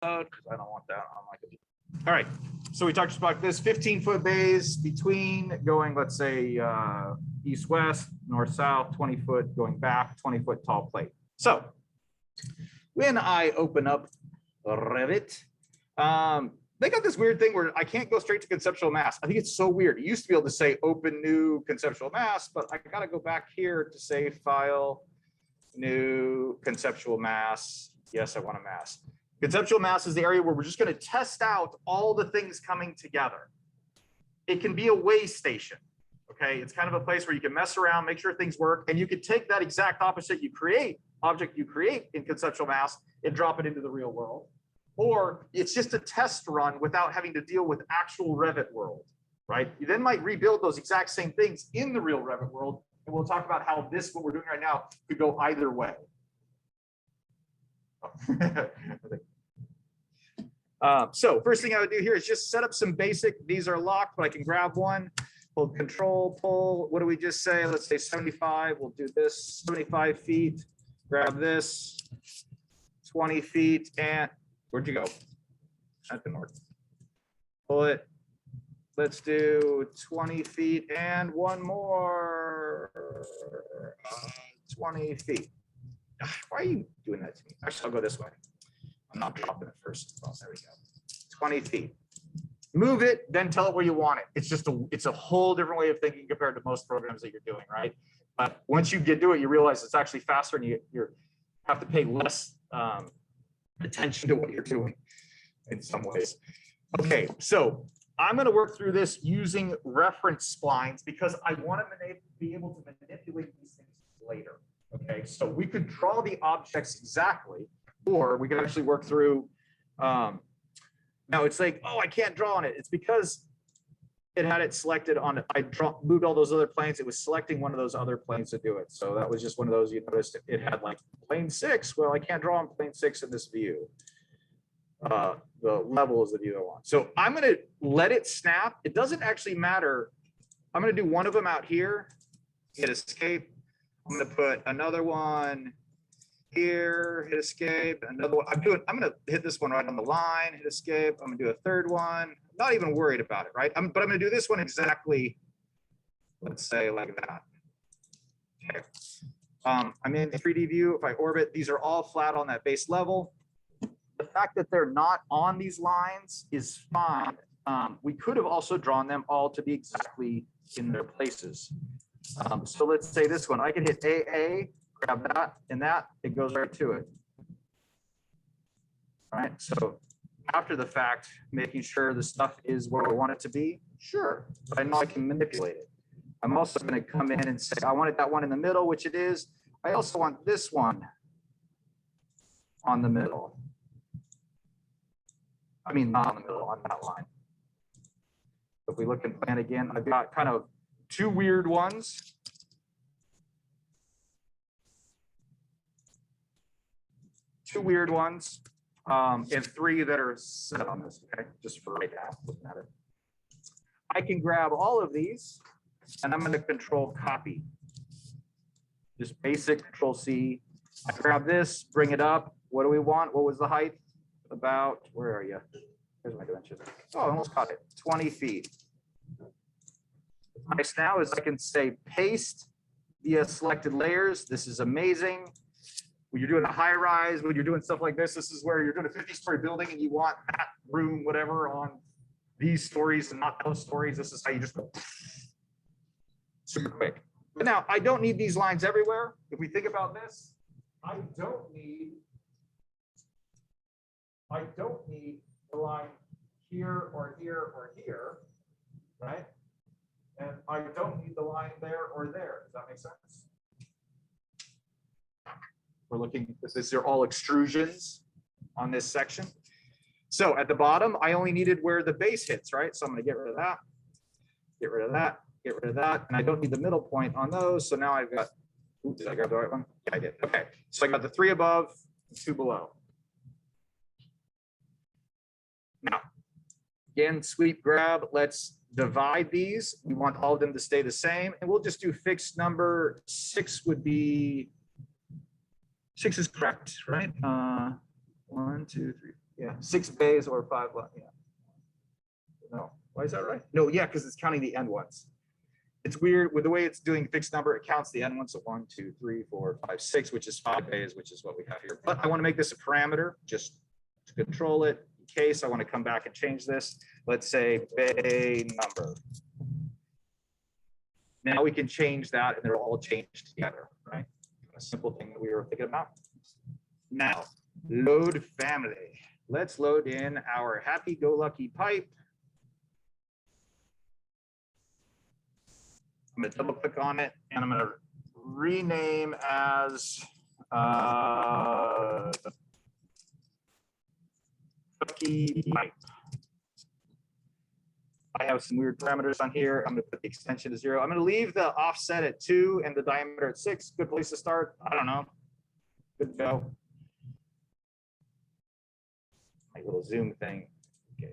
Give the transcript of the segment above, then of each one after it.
because I don't want that on my computer. All right, so we talked about this 15-foot bays between going, let's say, east-west, north-south, 20-foot going back, 20-foot tall plate. So when I open up Revit, they got this weird thing where I can't go straight to conceptual mass. I think it's so weird. It used to be able to say open new conceptual mass, but I got to go back here to say file, new conceptual mass. Yes, I want a mass. Conceptual mass is the area where we're just going to test out all the things coming together. It can be a way station. Okay, it's kind of a place where you can mess around, make sure things work, and you could take that exact opposite object you create in conceptual mass and drop it into the real world. Or it's just a test run without having to deal with actual Revit world, right? You then might rebuild those exact same things in the real Revit world. And we'll talk about how this, what we're doing right now, could go either way. So first thing I would do here is just set up some basic, these are locked, but I can grab one, hold control, pull, what do we just say? Let's say 75, we'll do this, 75 feet, grab this, 20 feet, and where'd you go? At the north. Pull it. Let's do 20 feet and one more. 20 feet. Why are you doing that to me? Actually, I'll go this way. I'm not dropping it first. Oh, there we go. 20 feet. Move it, then tell it where you want it. It's a whole different way of thinking compared to most programs that you're doing, right? But once you get to it, you realize it's actually faster, and you have to pay less attention to what you're doing in some ways. Okay, so I'm going to work through this using reference splines because I want to be able to manipulate these things later. Okay, so we could draw the objects exactly, or we could actually work through. Now it's like, oh, I can't draw on it. It's because it had it selected on it. Moved all those other planes. It was selecting one of those other planes to do it. So that was just one of those, you noticed it had like plane 6. Well, I can't draw on plane 6 in this view. The level is the view I want. So I'm going to let it snap. It doesn't actually matter. I'm going to do one of them out here, hit escape. I'm going to put another one here, hit escape, another one. I'm going to hit this one right on the line, hit escape. I'm going to do a third one. Not even worried about it, right? But I'm going to do this one exactly, let's say like that. Okay. I'm in the 3D view. If I orbit, these are all flat on that base level. The fact that they're not on these lines is fine. We could have also drawn them all to be exactly in their places. So let's say this one, I can hit AA, grab that, and that, it goes right to it. All right, so after the fact, making sure the stuff is where I want it to be, sure, but I know I can manipulate it. I'm also going to come in and say, I wanted that one in the middle, which it is. I also want this one on the middle. I mean, not on the middle, on that line. If we look in plan again, I've got kind of two weird ones. And 3 that are set on this, okay, just for right now, looking at it. I can grab all of these, and I'm going to control copy. Just basic control C. I grab this, bring it up. What do we want? What was the height? About, where are you? Here's my dimension. Oh, I almost caught it. 20 feet. What's nice now is I can say paste via selected layers. This is amazing. When you're doing a high rise, when you're doing stuff like this, this is where you're doing a 50-story building and you want that room, whatever, on these stories and not those stories. This is how you just go super quick. But now I don't need these lines everywhere. If we think about this, I don't need the line here or here or here, right? And I don't need the line there or there. Does that make sense? We're looking, these are all extrusions on this section. So at the bottom, I only needed where the base hits, right? So I'm going to get rid of that, get rid of that, get rid of that. And I don't need the middle point on those. So now I've got, ooh, did I grab the right one? Yeah, I did. Okay. So I got the 3 above, 2 below. Now, again, sweep grab. Let's divide these. We want all of them to stay the same. And we'll just do fixed number. 6 would be, 6 is correct, right? 1, 2, 3. Yeah, 6 bays or 5 lines. Yeah. No, why is that right? No, yeah, because it's counting the end ones. It's weird with the way it's doing fixed number. It counts the end ones. So 1, 2, 3, 4, 5, 6, which is 5 bays, which is what we have here. But I want to make this a parameter just to control it in case I want to come back and change this. Let's say bay number. Now we can change that and they're all changed together, right? A simple thing that we were thinking about. Now, load family. Let's load in our happy-go-lucky pipe. I'm going to double click on it and I'm going to rename as cookie pipe. I have some weird parameters on here. I'm going to put the extension to 0. I'm going to leave the offset at 2 and the diameter at 6. Good place to start. I don't know. Good to go. My little zoom thing. Okay.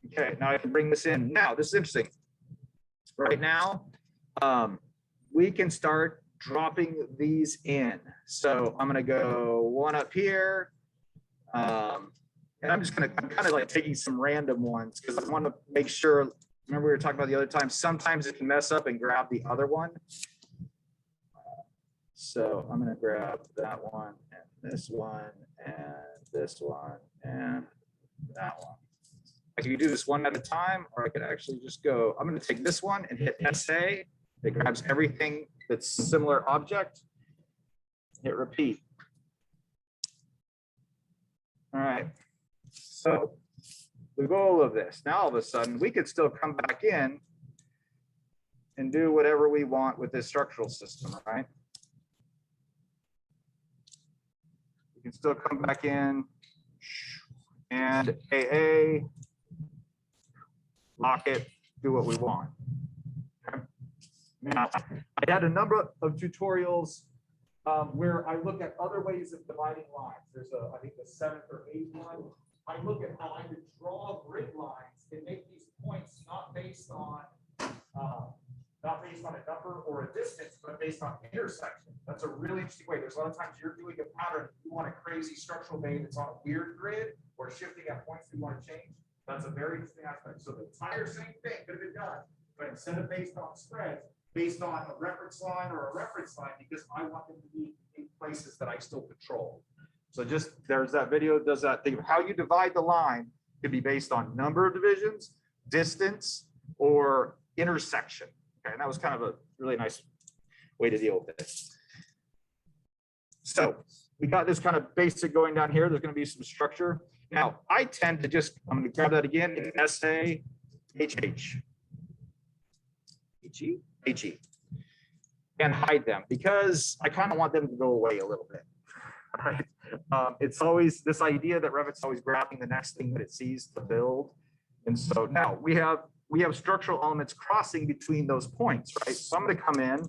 Okay. Now I can bring this in. Now this is interesting. Right now, we can start dropping these in. So I'm going to go one up here. And I'm kind of like taking some random ones because I want to make sure. Remember we were talking about the other time, sometimes it can mess up and grab the other one. So I'm going to grab that one and this one and this one and that one. I can do this one at a time, or I could actually just go, I'm going to take this one and hit SA. It grabs everything that's similar object. Hit repeat. All right. So the goal of this, now all of a sudden, we could still come back in and do whatever we want with this structural system, right? We can still come back in and AA, lock it, do what we want. Okay. Now, I had a number of tutorials where I look at other ways of dividing lines. There's I think the 7th or 8th one. I look at how I could draw grid lines and make these points not based on a number or a distance, but based on intersection. That's a really interesting way. There's a lot of times you're doing a pattern, you want a crazy structural bay that's on a weird grid or shifting at points you want to change. That's a very interesting aspect. So the entire same thing could have been done, but instead of based on spreads, based on a reference line or a reference line, because I want them to be in places that I still control. So just there's that video that does that thing of how you divide the line could be based on number of divisions, distance, or intersection. Okay, and that was kind of a really nice way to deal with this. So we got this kind of basic going down here. There's going to be some structure. Now I tend to just, I'm going to grab that again in SA, HE, and hide them because I kind of want them to go away a little bit. Right? It's always this idea that Revit's always grabbing the next thing that it sees to build. And so now we have structural elements crossing between those points, right? So I'm going to come in,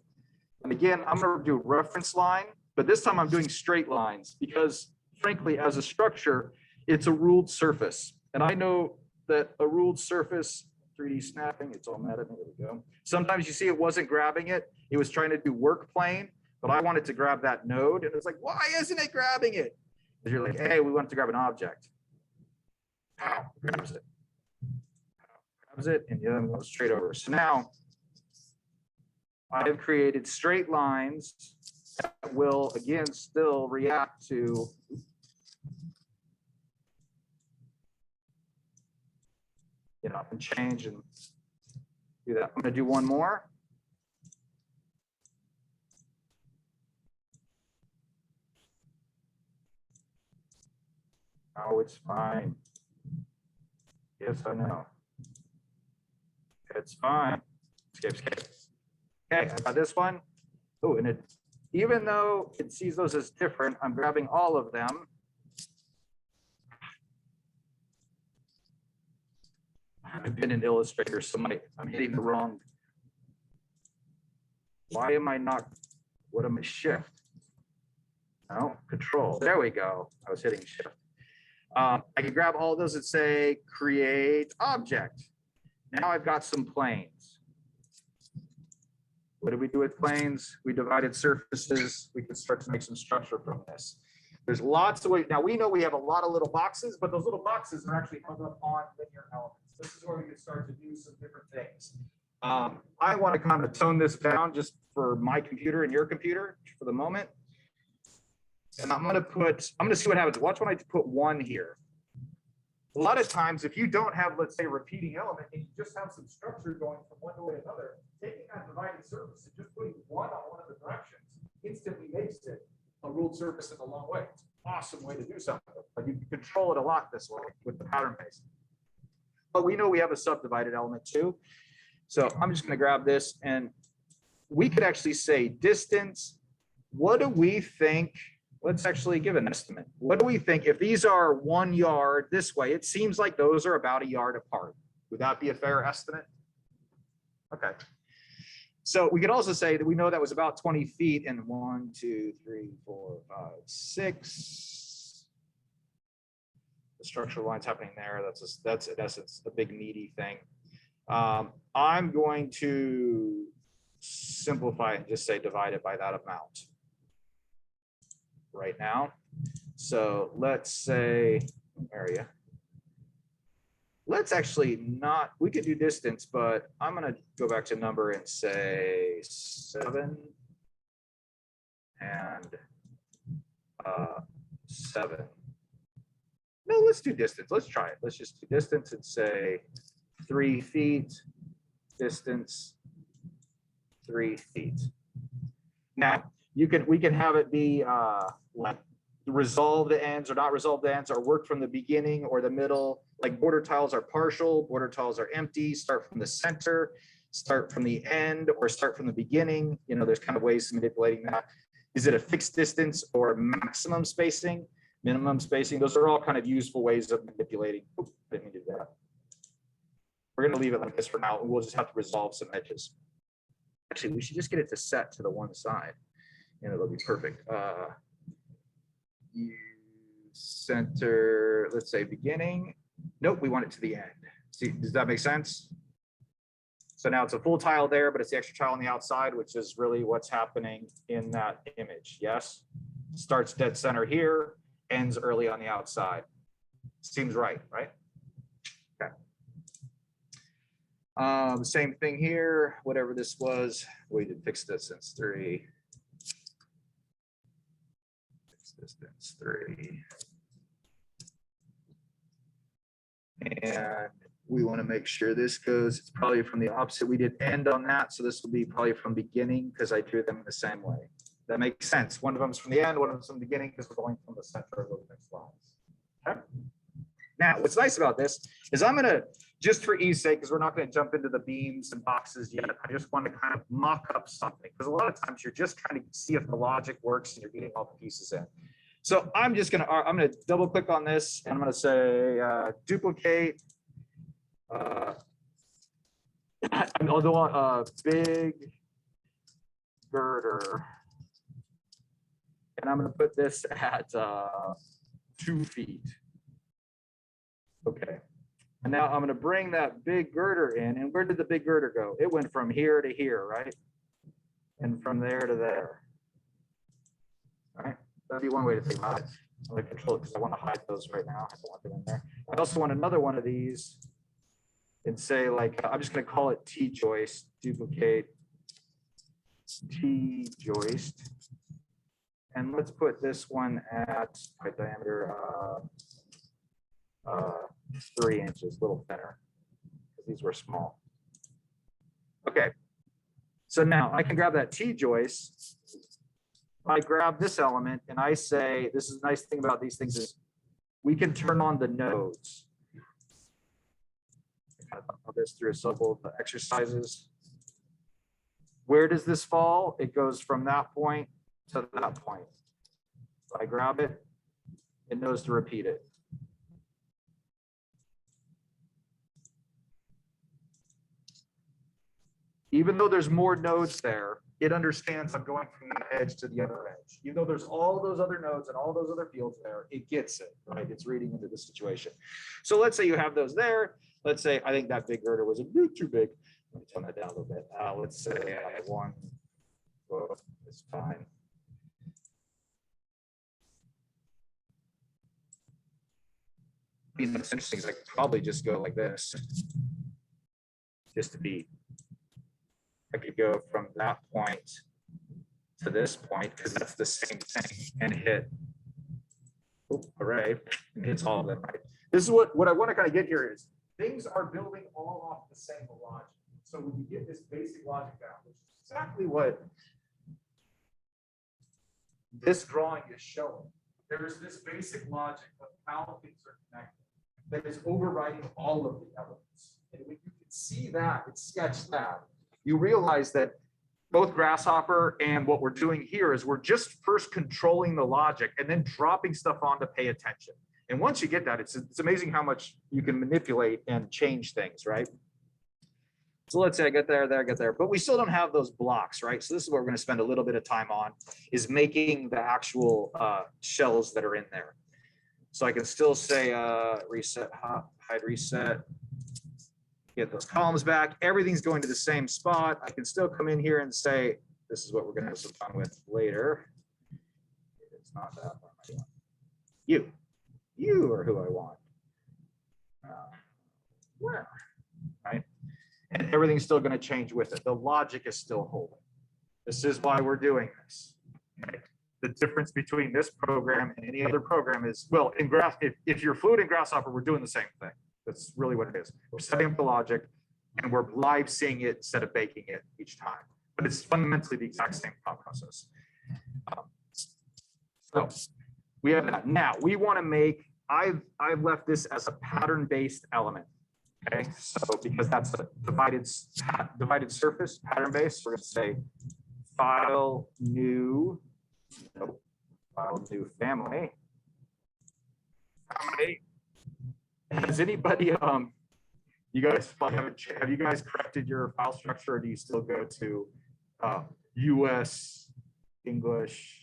and again, I'm going to do a reference line, but this time I'm doing straight lines because frankly, as a structure, it's a ruled surface. And I know that a ruled surface, 3D snapping, it's all meta, there we go. Sometimes you see it wasn't grabbing it. It was trying to do work plane, but I wanted to grab that node. And it's like, why isn't it grabbing it? Because you're like, hey, we want to grab an object. Pow, grabs it. Grabs it, and the other one goes straight over. So now I have created straight lines that will, again, still react to and change and do that. I'm going to do one more. Oh, it's fine. Yes, I know. It's fine. Skip. Okay, I got this one. Oh, and it, even though it sees those as different, I'm grabbing all of them. I've been an illustrator, so I'm hitting the wrong. Why am I not? What am I shift? No, control. There we go. I was hitting shift. I can grab all those and say create object. Now I've got some planes. What did we do with planes? We divided surfaces. We can start to make some structure from this. There's lots of ways. Now we know we have a lot of little boxes, but those little boxes are actually hung up on linear elements. This is where we can start to do some different things. I want to kind of tone this down just for my computer and your computer for the moment. And I'm going to see what happens. Watch when I put 1 here. A lot of times, if you don't have, let's say, a repeating element, and you just have some structure going from one way to another, taking that divided surface and just putting 1 on one of the directions instantly makes it a ruled surface in a long way. It's an awesome way to do something, but you can control it a lot this way with the pattern base. But we know we have a subdivided element too. So I'm just going to grab this, and we could actually say distance. What do we think? Let's actually give an estimate. What do we think if these are 1 yard this way? It seems like those are about a yard apart. Would that be a fair estimate? Okay. So we could also say that we know that was about 20 feet and 1, 2, 3, 4, 5, 6. The structural lines happening there. That's in essence the big meaty thing. I'm going to simplify and just say divide it by that amount right now. So let's say area. Let's actually not, we could do distance, but I'm going to go back to number and say 7 and 7. No, let's do distance. Let's try it. Let's just do distance and say 3 feet, distance 3 feet. Now we can have it be like resolve the ends or not resolve the ends, or work from the beginning or the middle. Like border tiles are partial, border tiles are empty, start from the center, start from the end, or start from the beginning. You know, there's kind of ways of manipulating that. Is it a fixed distance or maximum spacing, minimum spacing? Those are all kind of useful ways of manipulating. Oops, didn't mean to do that. We're going to leave it like this for now. We'll just have to resolve some edges. Actually, we should just get it to set to the one side, and it'll be perfect. You center, let's say beginning. Nope, we want it to the end. See, does that make sense? So now it's a full tile there, but it's the extra tile on the outside, which is really what's happening in that image. Yes, starts dead center here, ends early on the outside. Seems right, right? Okay. Same thing here, whatever this was. We did fixed distance 3. Fixed distance 3. And we want to make sure this goes, it's probably from the opposite. We did end on that, so this will be probably from beginning because I drew them the same way. That makes sense. One of them's from the end, one of them's from the beginning because we're going from the center of those next lines. Okay. Now, what's nice about this is I'm going to, just for ease sake, because we're not going to jump into the beams and boxes yet, I just want to kind of mock up something, because a lot of times you're just trying to see if the logic works and you're getting all the pieces in. So I'm going to double click on this, and I'm going to say duplicate. I'll do a big girder, and I'm going to put this at 2 feet. Okay. And now I'm going to bring that big girder in. And where did the big girder go? It went from here to here, right? And from there to there. All right. That'd be one way to think about it. I'm going to control it because I want to hide those right now. I don't want them in there. I also want another one of these and say, like, I'm just going to call it T-joist, duplicate T-joist. And let's put this one at height diameter 3 inches, a little thinner, because these were small. Okay, so now I can grab that T-joist. I grab this element and I say, this is a nice thing about these things is we can turn on the nodes. I kind of thought this through a couple of the exercises. Where does this fall? It goes from that point to that point. So I grab it, it knows to repeat it. Even though there's more nodes there, it understands I'm going from that edge to the other edge. Even though there's all those other nodes and all those other fields there, it gets it, right? It's reading into the situation. So let's say you have those there. Let's say, I think that big girder was a bit too big. Let me tone that down a little bit. Let's say I have 1 foot is fine. thing that's interesting is I could probably just go like this, just to be, I could go from that point to this point, because that's the same thing, and hit, array, and hits all of them, right? This is what I want to kind of get here is, things are building all off the same logic. So when you get this basic logic down, which is exactly what this drawing is showing, there's this basic logic of how things are connected that is overriding all of the elements. And when you can see that, it's sketched that, you realize that both Grasshopper and what we're doing here is we're just first controlling the logic and then dropping stuff on to pay attention. And once you get that, it's amazing how much you can manipulate and change things, right? So let's say I get there, but we still don't have those blocks, right? So this is what we're going to spend a little bit of time on, is making the actual shells that are in there. So I can still say reset, hide reset, get those columns back. Everything's going to the same spot. I can still come in here and say, this is what we're going to have some fun with later. It's not that one. You are who I want. Where? Right? And everything's still going to change with it. The logic is still holding. This is why we're doing this. Okay? The difference between this program and any other program is, well, in if you're fluid in Grasshopper, we're doing the same thing. That's really what it is. We're setting up the logic and we're live seeing it instead of baking it each time. But it's fundamentally the exact same thought process. So we have that. Now we want to make, I've left this as a pattern-based element. Okay, so because that's a divided surface, pattern-based, we're going to say file new family. Has anybody, you guys have you guys corrected your file structure, or do you still go to US English?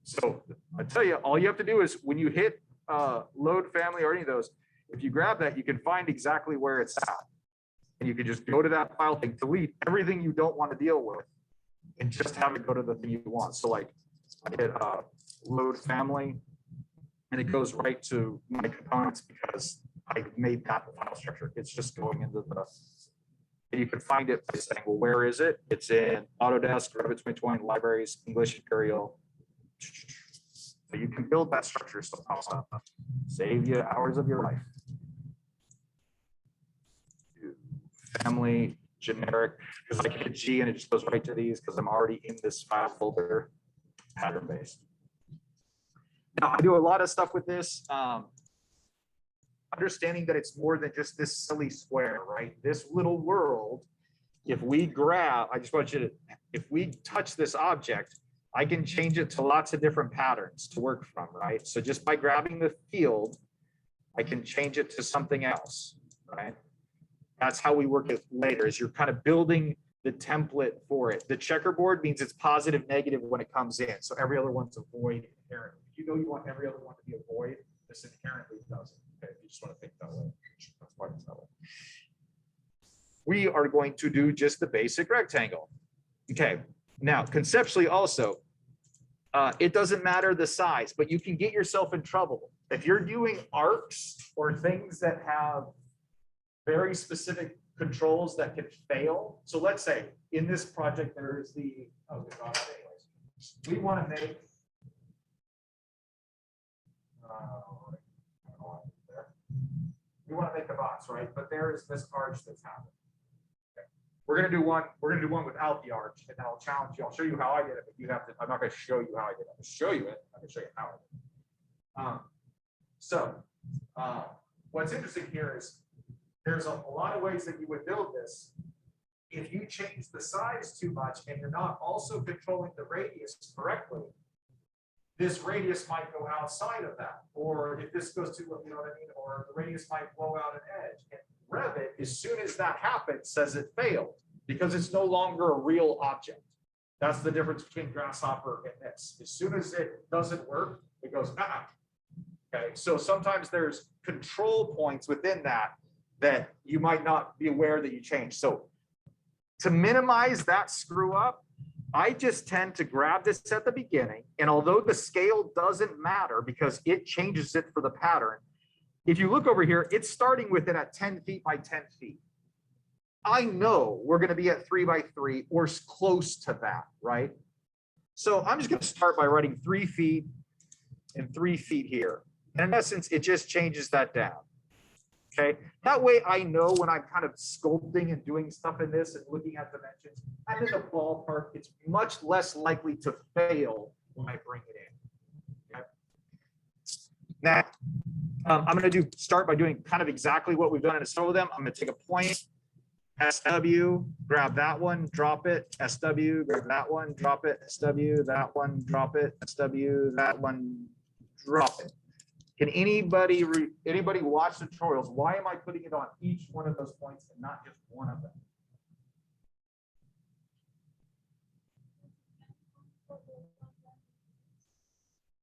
So I tell you, all you have to do is when you hit load family or any of those, if you grab that, you can find exactly where it's at. And you can just go to that file thing, delete everything you don't want to deal with, and just have it go to the thing you want. So like I hit load family, and it goes right to my components because I made that the file structure. It's just going into the, and you can find it by saying, well, where is it? It's in Autodesk, Revit 2020, libraries, English Imperial. So you can build that structure somehow, save you hours of your life. Family, generic, because I can hit G and it just goes right to these because I'm already in this file folder, pattern-based. Now, I do a lot of stuff with this, understanding that it's more than just this silly square, right? This little world, if we grab, I just want you to, if we touch this object, I can change it to lots of different patterns to work from, right? So just by grabbing the field, I can change it to something else, right? That's how we work it later, is you're kind of building the template for it. The checkerboard means it's positive, negative when it comes in. So every other one's a void inherently. If you know you want every other one to be a void, this inherently doesn't. Okay, if you just want to think that way, that's why it's that way. We are going to do just the basic rectangle. Okay, now conceptually also, it doesn't matter the size, but you can get yourself in trouble. If you're doing arcs or things that have very specific controls that can fail. So let's say in this project, there is the, oh, anyways, we want to make, we want to make a box, right? But there is this arch that's happening. Okay. We're gonna do one without the arch, and I'll challenge you. I'll show you how I did it, but you have to, I'm not gonna show you how I did it. I'm gonna show you it, I'm gonna show you how I did it. What's interesting here is there's a lot of ways that you would build this. If you change the size too much and you're not also controlling the radius correctly, this radius might go outside of that. Or if this goes to, you know what I mean? Or the radius might blow out an edge. And Revit, as soon as that happens, says it failed because it's no longer a real object. That's the difference between Grasshopper and this. As soon as it doesn't work, it goes, ah. Okay, so sometimes there's control points within that that you might not be aware that you changed. So to minimize that screw up, I just tend to grab this at the beginning. And although the scale doesn't matter because it changes it for the pattern, if you look over here, it's starting with it at 10 feet by 10 feet. I know we're going to be at 3 by 3 or close to that, right? So I'm just going to start by writing 3 feet and 3 feet here. And in essence, it just changes that down. Okay, that way I know when I'm kind of sculpting and doing stuff in this and looking at dimensions, I'm in the ballpark. It's much less likely to fail when I bring it in. Okay? Now, I'm going to start by doing kind of exactly what we've done in some of them. I'm going to take a point, SW, grab that one, drop it, SW, grab that one, drop it, SW, that one, drop it, SW, that one, drop it. Can anybody watch the tutorials? Why am I putting it on each one of those points and not just one of them?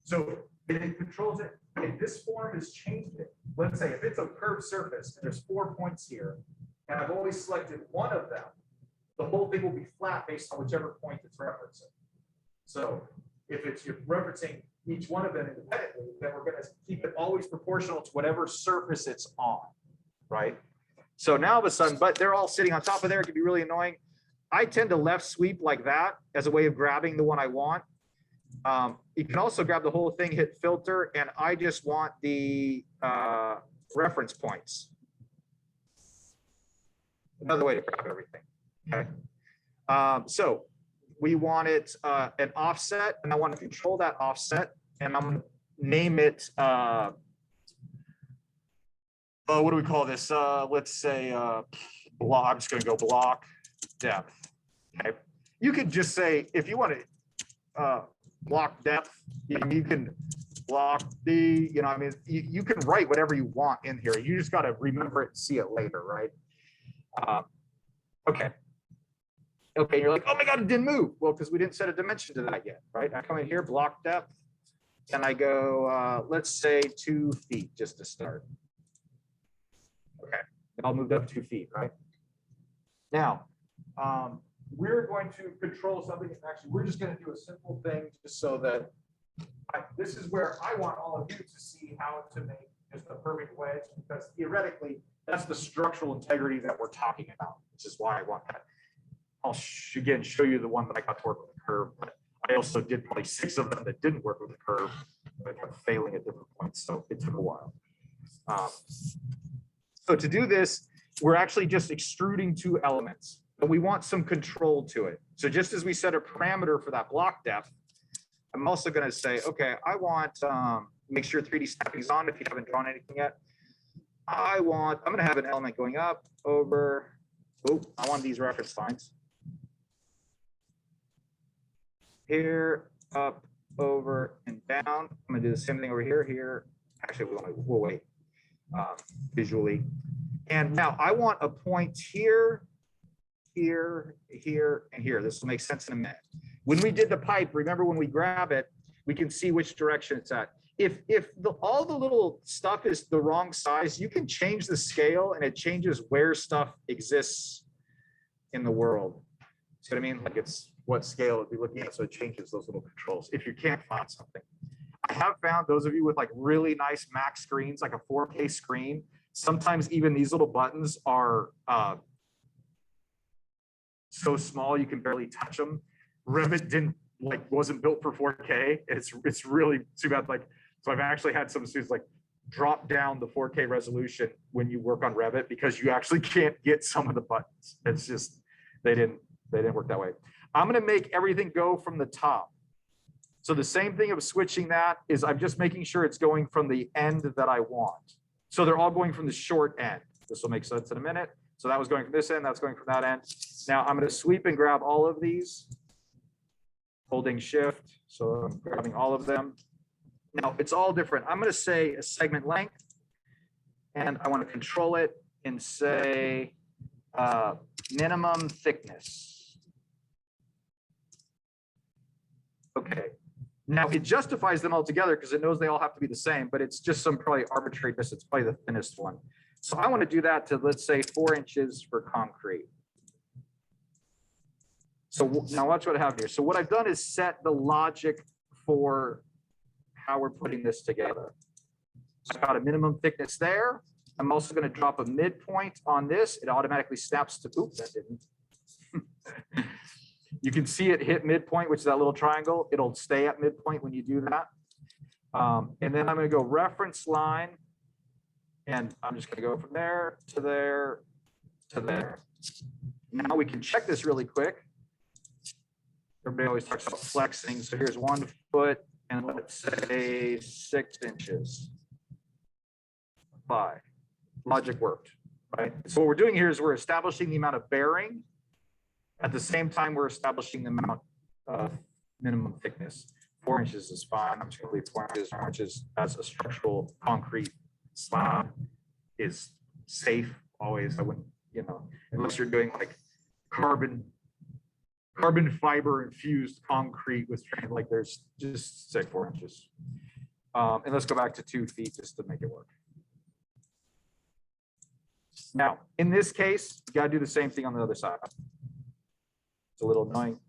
So it controls it. If this form has changed it, let's say if it's a curved surface and there's 4 points here, and I've only selected one of them, the whole thing will be flat based on whichever point it's referencing. So if you're referencing each one of them independently, then we're going to keep it always proportional to whatever surface it's on, right? So now all of a sudden, but they're all sitting on top of there. It can be really annoying. I tend to left sweep like that as a way of grabbing the one I want. You can also grab the whole thing, hit filter, and I just want the reference points. Another way to grab everything, okay? So we want it an offset, and I want to control that offset, and I'm going to name it, what do we call this? Let's say, block, I'm just going to go block depth, okay? You could just say, if you want to block depth, you can block the, I mean, you can write whatever you want in here. You just got to remember it and see it later, right? Okay. Okay, you're like, oh my God, it didn't move. Well, because we didn't set a dimension to that yet, right? I come in here, block depth, and I go, let's say 2 feet just to start. Okay, it all moved up 2 feet, right? Now, we're going to control something. Actually, we're just going to do a simple thing just so that this is where I want all of you to see how to make just a perfect wedge, because theoretically, that's the structural integrity that we're talking about, which is why I want that. I'll again show you the one that I got to work with the curve, but I also did probably 6 of them that didn't work with the curve, but kept failing at different points, so it took a while. So to do this, we're actually just extruding 2 elements, but we want some control to it. So just as we set a parameter for that block depth, I'm also going to say, okay, I want, make sure 3D snapping is on if you haven't drawn anything yet. I'm going to have an element going up, over, I want these reference lines. Here, up, over, and down. I'm going to do the same thing over here, here. Actually, we'll wait visually. And now I want a point here, here, here, and here. This will make sense in a minute. When we did the pipe, remember when we grab it, we can see which direction it's at. If all the little stuff is the wrong size, you can change the scale and it changes where stuff exists in the world. See what I mean? Like it's what scale it'd be looking at, so it changes those little controls if you can't find something. I have found those of you with like really nice Mac screens, like a 4K screen, sometimes even these little buttons are so small you can barely touch them. Revit wasn't built for 4K. It's really too bad. Like, so I've actually had some students like drop down the 4K resolution when you work on Revit because you actually can't get some of the buttons. It's just they didn't work that way. I'm going to make everything go from the top. So the same thing of switching that is I'm just making sure it's going from the end that I want. So they're all going from the short end. This will make sense in a minute. So that was going from this end, that's going from that end. Now I'm going to sweep and grab all of these, holding shift. So I'm grabbing all of them. Now it's all different. I'm going to say a segment length, and I want to control it and say minimum thickness. Okay, now it justifies them all together because it knows they all have to be the same, but it's just some probably arbitrary distance, probably the thinnest one. So I want to do that to, let's say, 4 inches for concrete. So now watch what I have here. So what I've done is set the logic for how we're putting this together. So I got a minimum thickness there. I'm also going to drop a midpoint on this. It automatically snaps to, oops, that didn't. You can see it hit midpoint, which is that little triangle. It'll stay at midpoint when you do that. And then I'm going to go reference line. And I'm just going to go from there to there to there. Now we can check this really quick. Everybody always talks about flexing. So here's 1 foot and let's say 6 inches. Apply. Logic worked, right? So what we're doing here is we're establishing the amount of bearing. At the same time, we're establishing the amount of minimum thickness. 4 inches is fine. I'm just going to leave 4 inches. 4 inches as a structural concrete slab is safe always. I wouldn't, you know, unless you're doing like carbon fiber infused concrete with like there's just say 4 inches. And let's go back to 2 feet just to make it work. Now, in this case, you got to do the same thing on the other side. It's a little annoying.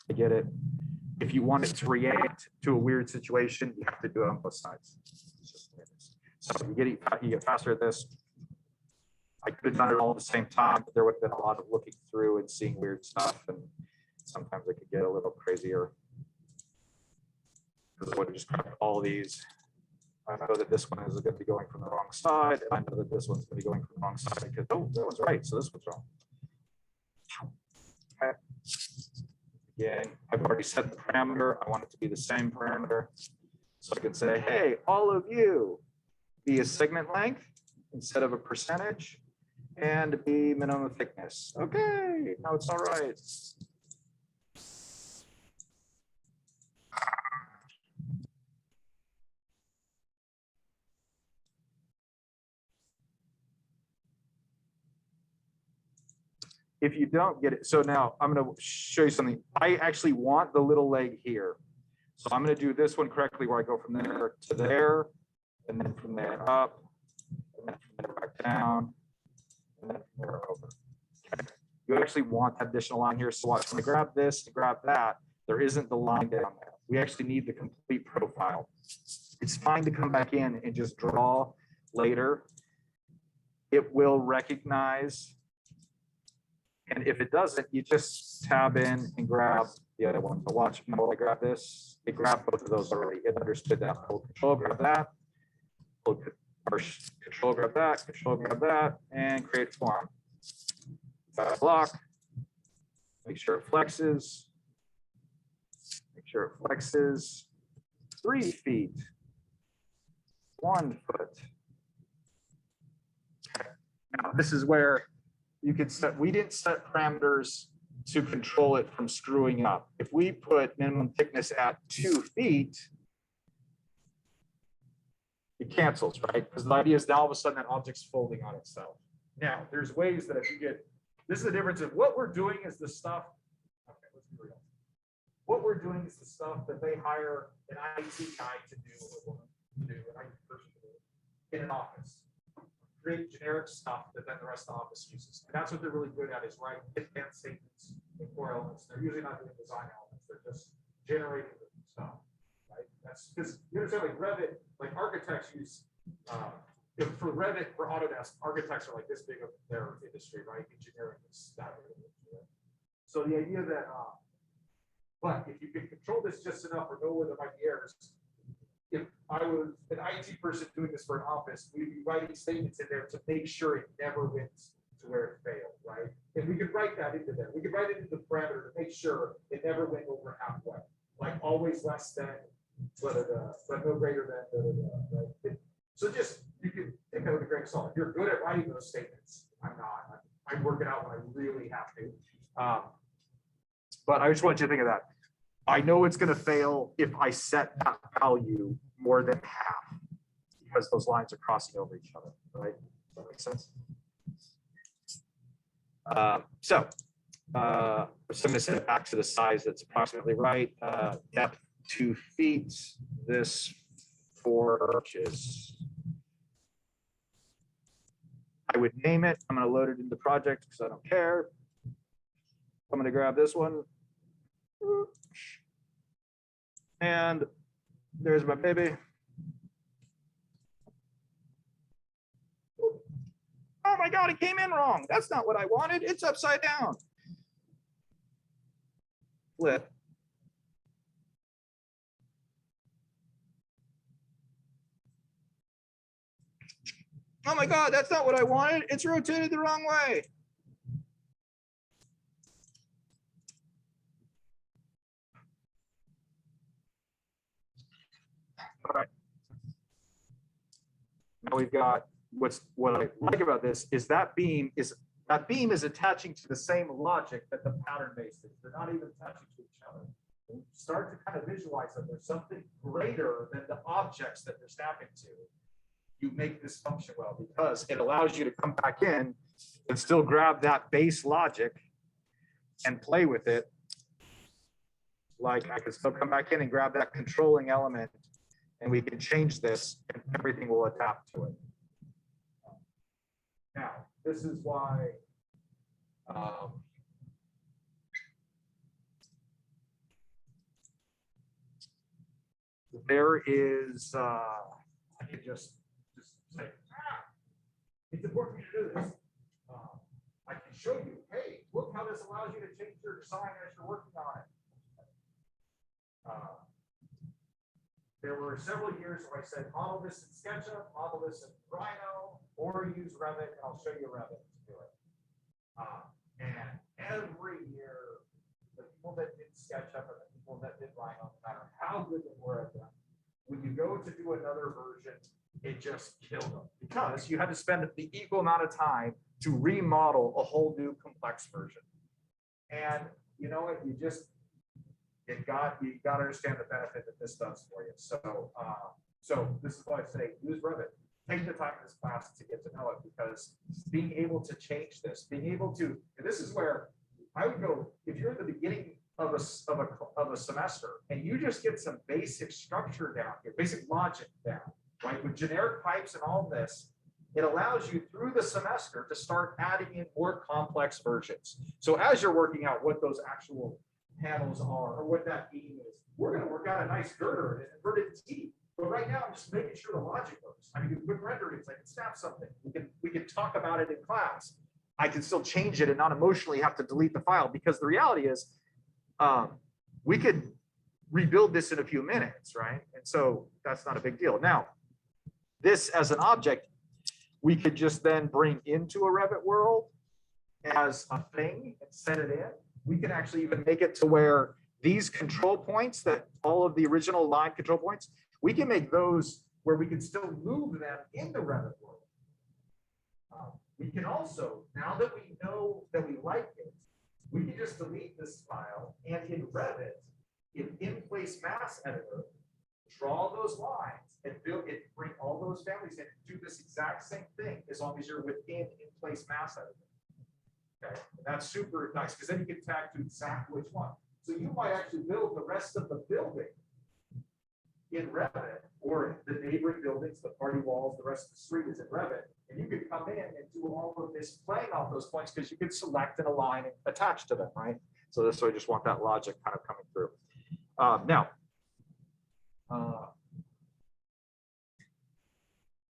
I get it. If you want it to react to a weird situation, you have to do it on both sides. So you get faster at this. I could have done it all at the same time, but there would have been a lot of looking through and seeing weird stuff, and sometimes it could get a little crazier. Because I would have just grabbed all these. I know that this one is going to be going from the wrong side, and I know that this one's going to be going from the wrong side because, oh, that one's right, so this one's wrong. Okay. Again, I've already set the parameter. I want it to be the same parameter. So I can say, hey, all of you, be a segment length instead of a percentage, and be minimum thickness. Okay, now it's all right. If you don't get it, so now I'm going to show you something. I actually want the little leg here. So I'm going to do this one correctly where I go from there to there, and then from there up, and then from there back down, and then from there over. Okay. You actually want that additional line here. So watch, when I grab this, grab that, there isn't the line down there. We actually need the complete profile. It's fine to come back in and just draw later. It will recognize. And if it doesn't, you just tab in and grab the other one. So watch, you know, I grab this, it grabbed both of those already. It understood that. Hold control, grab that. Hold control, grab that, and create form. Got a block. Make sure it flexes. Make sure it flexes. 3 feet. 1 foot. Okay. Now this is where you could set, we didn't set parameters to control it from screwing up. If we put minimum thickness at 2 feet, it cancels, right? Because the idea is now all of a sudden that object's folding on itself. Now, there's ways that if you get, this is the difference of what we're doing is the stuff, okay, let's be real. What we're doing is the stuff that they hire an IT guy to do, or woman to do, an IT person to do in an office. Create generic stuff that then the rest of the office uses. And that's what they're really good at, is writing if-then statements and core elements. They're usually not doing design elements. They're just generating the stuff, right? That's because you understand, like Revit, like architects use, for Revit, for Autodesk, architects are like this big of their industry, right? Engineering is that big of an industry. So the idea that, but if you can control this just enough or know where there might be errors, if I was an IT person doing this for an office, we'd be writing statements in there to make sure it never went to where it failed, right? And we could write that into there. We could write it into the parameter to make sure it never went over halfway, like always less than, but no greater than, right? So just, you can take that with a grain of salt. If you're good at writing those statements, I'm not. I work it out when I really have to. But I just want you to think of that. I know it's going to fail if I set that value more than half, because those lines are crossing over each other, right? Does that make sense? So I'm going to set it back to the size that's approximately right. Depth 2 feet. This 4 inches. I would name it. I'm going to load it into the project because I don't care. I'm going to grab this one. And there's my baby. my God, it came in wrong. That's not what I wanted. It's upside down. Flip. Oh my God, that's not what I wanted. It's rotated the wrong way. All right. Now we've got what I like about this is that beam is attaching to the same logic that the pattern base is. They're not even attaching to each other. When you start to kind of visualize that there's something greater than the objects that they're snapping to, you make this function well, because it allows you to come back in and still grab that base logic and play with it. Like I can still come back in and grab that controlling element, and we can change this and everything will adapt to it. Now, this is why there is, I could just say, it's important to do this. I can show you, hey, look how this allows you to change your design as you're working on it. There were several years where I said, model this in SketchUp, model this in Rhino, or use Revit, and I'll show you Revit to do it. And every year, the people that did SketchUp and the people that did Rhino, no matter how good they were at them, when you go to do another version, it just killed them, because you had to spend the equal amount of time to remodel a whole new complex version. And you know what, you got to understand the benefit that this does for you. So, so this is why I say use Revit. Take the time in this class to get to know it, because being able to change this, being able to, and this is where I would go, if you're at the beginning of a semester and you just get some basic structure down here, basic logic down, right, with generic pipes and all this, it allows you through the semester to start adding in more complex versions. So as you're working out what those actual panels are, or what that beam is, we're going to work out a nice girder and inverted T. But right now, I'm just making sure the logic works. I mean, with renderings, I can snap something. We can talk about it in class. I can still change it and not emotionally have to delete the file, because the reality is, we could rebuild this in a few minutes, right? And so that's not a big deal. Now, this as an object, we could just then bring into a Revit world as a thing and set it in. We can actually even make it to where these control points, that all of the original line control points, we can make those where we can still move them in the Revit world. We can also, now that we know that we like it, we can just delete this file, and in Revit, in place mass editor, draw those lines and build it, bring all those families in, do this exact same thing as long as you're within in place mass editor. Okay, and that's super nice, because then you can tag to exactly which one. So you might actually build the rest of the building in Revit, or the neighboring buildings, the party walls, the rest of the street is in Revit, and you could come in and do all of this playing off those points, because you could select and align and attach to them, right? So this, so I just want that logic kind of coming through. Now,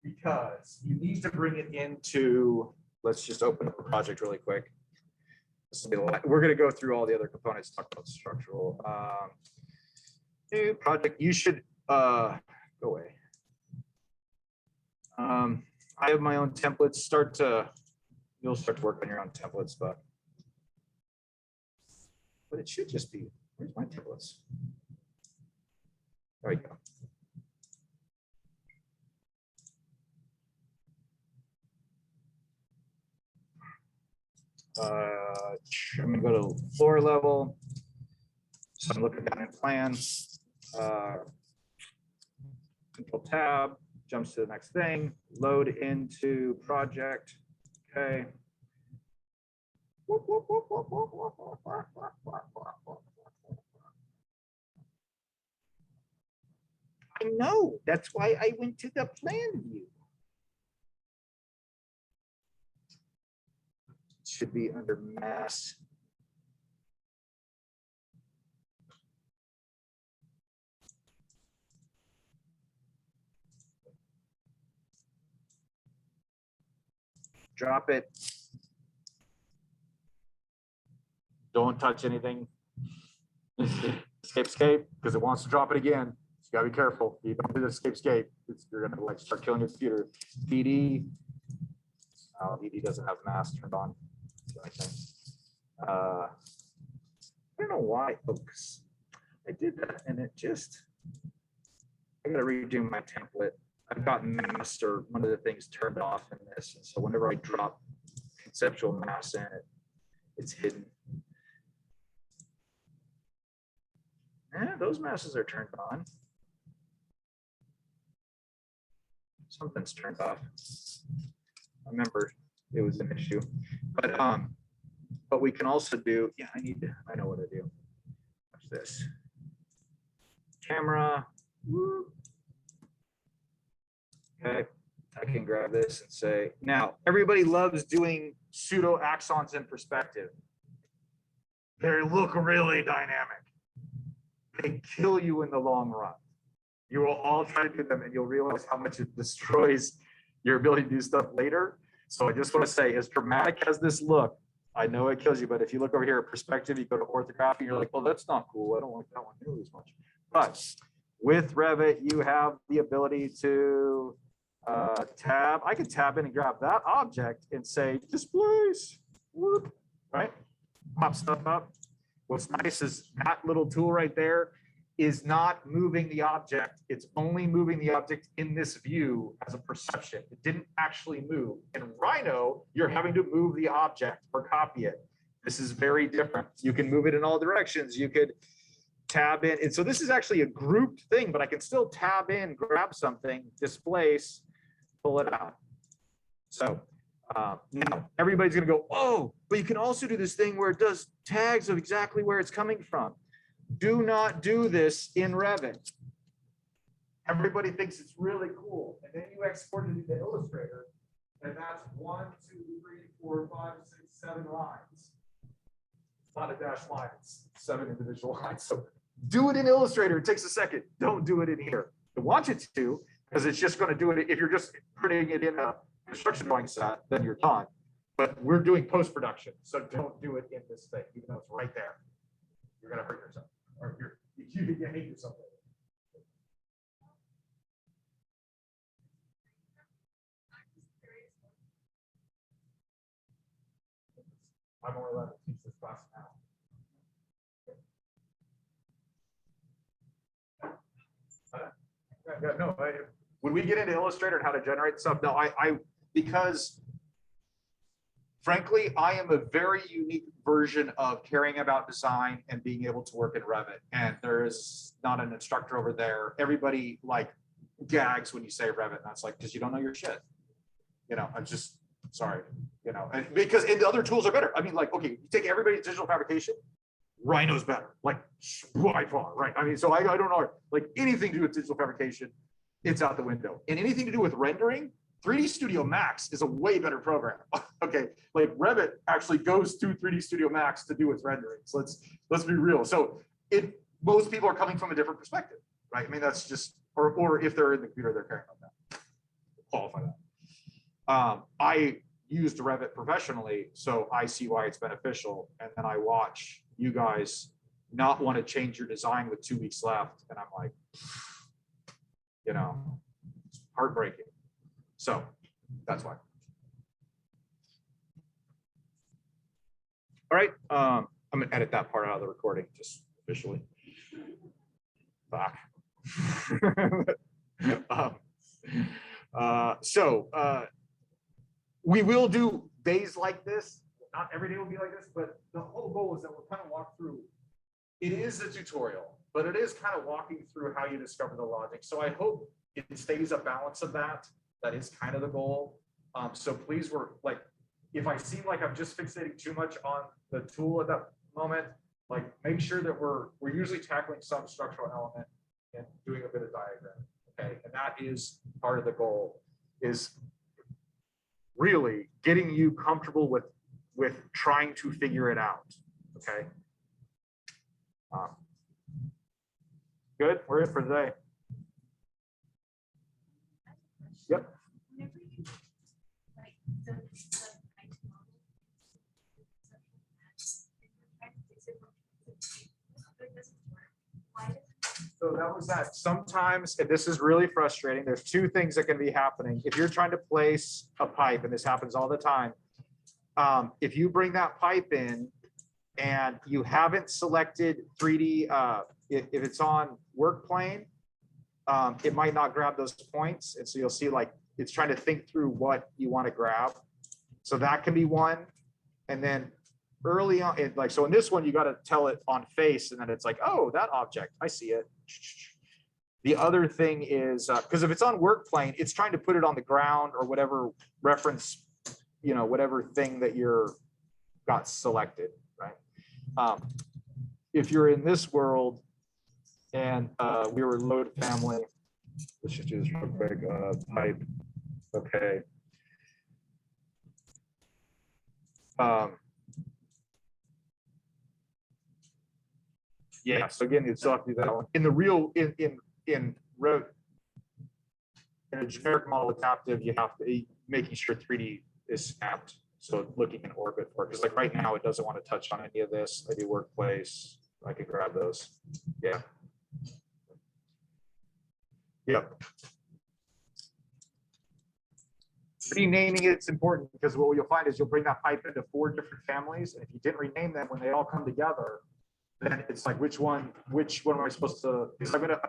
because you need to bring it into, let's just open up a project really quick. We're going to go through all the other components, talk about structural. New project, you should go away. I have my own templates. You'll start to work on your own templates, but it should just be, where's my templates? There we go. I'm gonna go to floor level. So I'm looking down in plan. Control tab, jumps to the next thing, load into project. Okay. I know, that's why I went to the plan view. It should be under mass. drop it. Don't touch anything. Escape, because it wants to drop it again. You gotta be careful. You don't do the escape. You're gonna like start killing your computer. PD. Oh, PD doesn't have mask turned on. I don't know why. Oops. I did that and it just, I gotta redo my template. I've got master, one of the things turned off in this. And so whenever I drop conceptual mass in it, it's hidden. Yeah, those masses are turned on. Something's turned off. I remember it was an issue, but we can also do, yeah, I know what to do. Watch this. Camera. Woo. Okay, I can grab this and say, now everybody loves doing pseudo axons in perspective. They look really dynamic. They kill you in the long run. You will all try to do them and you'll realize how much it destroys your ability to do stuff later. So I just want to say, as dramatic as this look, I know it kills you, but if you look over here at perspective, you go to orthography, you're like, well, that's not cool. I don't like that one nearly as much. But with Revit, you have the ability to tab. I can tab in and grab that object and say, displace, whoop, right? Pop stuff up. What's nice is that little tool right there is not moving the object. It's only moving the object in this view as a perception. It didn't actually move. In Rhino, you're having to move the object or copy it. This is very different. You can move it in all directions. You could tab in. And so this is actually a grouped thing, but I can still tab in, grab something, displace, pull it out. So now everybody's gonna go, oh, but you can also do this thing where it does tags of exactly where it's coming from. Do not do this in Revit. Everybody thinks it's really cool. And then you export it into Illustrator, and that's 1, 2, 3, 4, 5, 6, 7 lines. It's not a dashed line, it's 7 individual lines. So do it in Illustrator. It takes a second. Don't do it in here. I want you to, because it's just going to do it. If you're just putting it in a construction drawing set, then you're done. But we're doing post-production, so don't do it in this thing, even though it's right there. You're going to hurt yourself, or you hate yourself. I'm only allowed to teach this class now. No, when we get into Illustrator and how to generate stuff, no, because frankly, I am a very unique version of caring about design and being able to work in Revit. And there is not an instructor over there. Everybody like gags when you say Revit. And that's like, because you don't know your shit. You know, I'm just sorry, you know, and because and the other tools are better. I mean, like, okay, you take everybody's digital fabrication, Rhino's better, like by far, right? I mean, so I don't know, like anything to do with digital fabrication, it's out the window. And anything to do with rendering, 3D Studio Max is a way better program. Okay, like Revit actually goes to 3D Studio Max to do its rendering. So let's be real. So most people are coming from a different perspective, right? I mean, that's just, or if they're in the computer, they're caring about that. Qualify that. I used Revit professionally, so I see why it's beneficial. And then I watch you guys not want to change your design with 2 weeks left. And I'm like, you know, it's heartbreaking. So that's why. All right, I'm gonna edit that part out of the recording just officially. Back. We will do days like this. Not every day will be like this, but the whole goal is that we'll kind of walk through. It is a tutorial, but it is kind of walking through how you discover the logic. So I hope it stays a balance of that. That is kind of the goal. So please, if I seem like I'm just fixating too much on the tool at that moment, like make sure that we're usually tackling some structural element and doing a bit of diagram. Okay, and that is part of the goal, is really getting you comfortable with trying to figure it out. Okay. Good. We're in for today. Yep. Whenever you, like, the that was that. Sometimes, and this is really frustrating, there's two things that can be happening. If you're trying to place a pipe, and this happens all the time, if you bring that pipe in and you haven't selected 3D, if it's on work plane, it might not grab those points. And so you'll see like, it's trying to think through what you want to grab. So that can be one. And then early on, like, so in this one, you got to tell it on face, and then it's like, oh, that object, I see it. The other thing is, because if it's on work plane, it's trying to put it on the ground or whatever reference, you know, whatever thing that you're got selected, right? If you're in this world and we were load family, let's just do this real quick, pipe, okay. Yeah, so again, you still have to do that one. In the real, in a generic model adaptive, you have to be making sure 3D is snapped. So looking in orbit for it, because like right now it doesn't want to touch on any of this. I do workplace, I can grab those. Yeah. Yep. Renaming it's important, because what you'll find is you'll bring that pipe into 4 different families, and if you didn't rename them when they all come together, then it's like which one am I supposed to? Because I'm gonna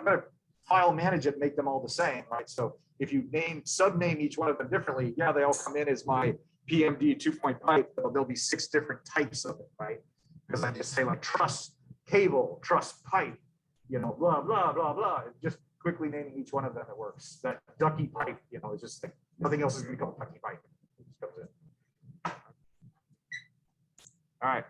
file manage it, make them all the same, right? So if you subname each one of them differently, yeah, they all come in as my PMD 2-point pipe, but there'll be 6 different types of it, right? Because I just say like truss cable, truss pipe, you know, blah blah blah blah. Just quickly naming each one of them, it works. That ducky pipe, you know, it's just like nothing else is going to be called ducky pipe. It just comes in. All right.